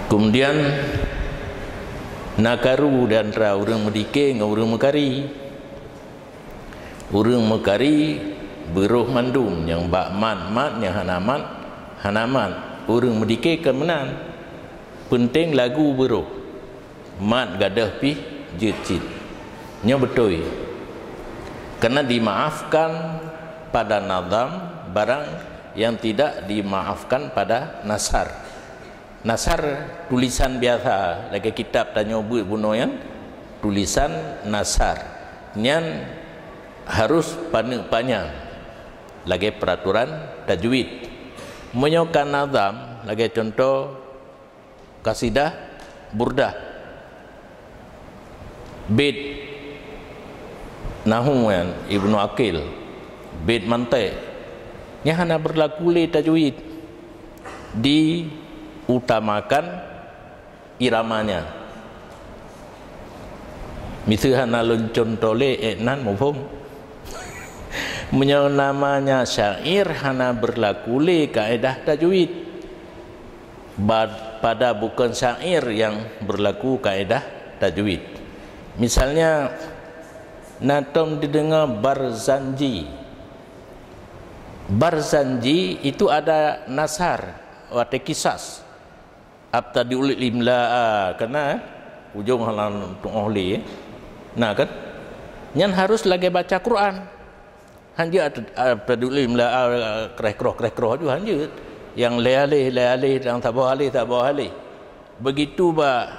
Kemudian nakaru dan urang medike dengan urang mekari. Urang mekari beruh mandum yang bakman mat yang hanaman. Urang medike kemenan. Penting lagu beruh. Mat gadah pi jecit. Nya betul. Karena dimaafkan pada nazam barang yang tidak dimaafkan pada nasar. Nasar tulisan biasa, lagi kitab tanya buat bunuh yang tulisan nasar. Nyan harus panjang. Lagi peraturan tajwid. Menyokan nazam, lagi contoh kasidah burdah. Bait nahu yang Ibnu Aqil, bait mantai. Nya hana berlaku le tajwid. Diutamakan iramanya. Misal hana loncon tole nan mufhum. Menyo namanya syair hana berlaku le kaedah tajwid. Pada bukan syair yang berlaku kaedah tajwid. Misalnya natom didengar Barzanji. Barzanji itu ada nasar atau kisas. Abtadiul imla karena ujung halan untuk ahli. Nah kan? Nyan harus lagi baca Quran. Hanya abtadiul imla kreh-kroh juga hanya yang lealih yang tak boleh. Begitu ba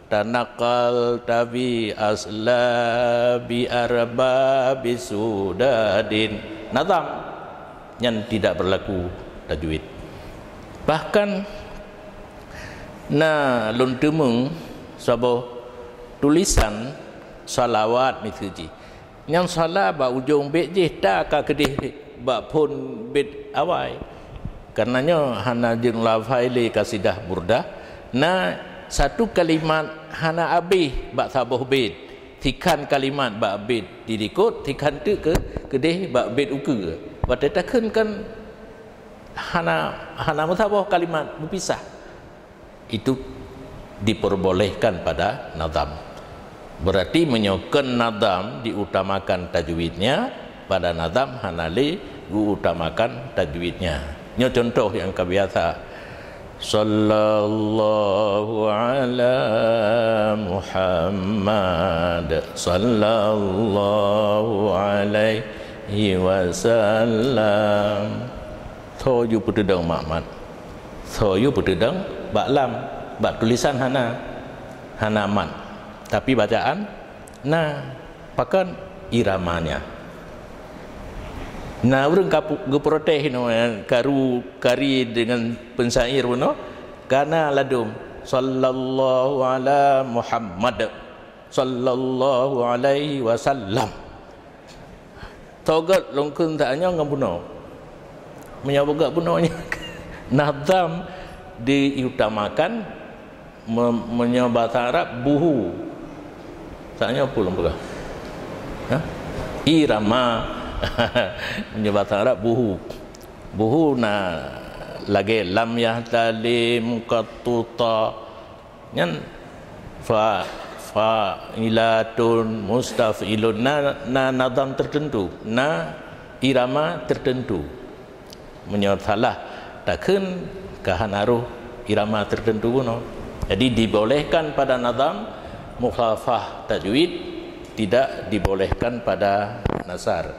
tanakal tabi asla bi arba bisudadin nazam yang tidak berlaku tajwid. Bahkan na luntumung sabo tulisan salawat misuji yang salah ba ujung bet je tak ka kedih ba pun bet awai karenanya hana jeung lafaili kasidah burdah na satu kalimat hana abih bak sabuh bait tikan kalimat bak bait didikut tikan tu ke kedih bak bait uke watetakeun kan hana sabuh kalimat berpisah itu diperbolehkan pada nazam. Berarti menyokan nazam diutamakan tajwidnya, pada nazam hana le diutamakan tajwidnya. Nya contoh yang kebiasa sallallahu ala Muhammad sallallahu alaihi wasallam. Soyu petedang makmat. Soyu petedang baklam, bak tulisan hanaman. Tapi bacaan pakan iramanya. Urang geproteh kari dengan pensair no karena ladum sallallahu ala Muhammad sallallahu alaihi wasallam. Togat longkun taknya ngabuno. Menyabugak bunonya. Nazam diutamakan menyebahasa Arab buhu. Taknya apa lembagah? Irama. Menyebahasa Arab buhu. Buhu na lagi lam yahtalim qatuta. Nyan fa'ilatun mustaf'ilun na nazam tertentu, na irama tertentu. Menyebut salah takkan kahanaruh irama tertentu no. Jadi dibolehkan pada nazam mukhalafah tajwid, tidak dibolehkan pada nasar.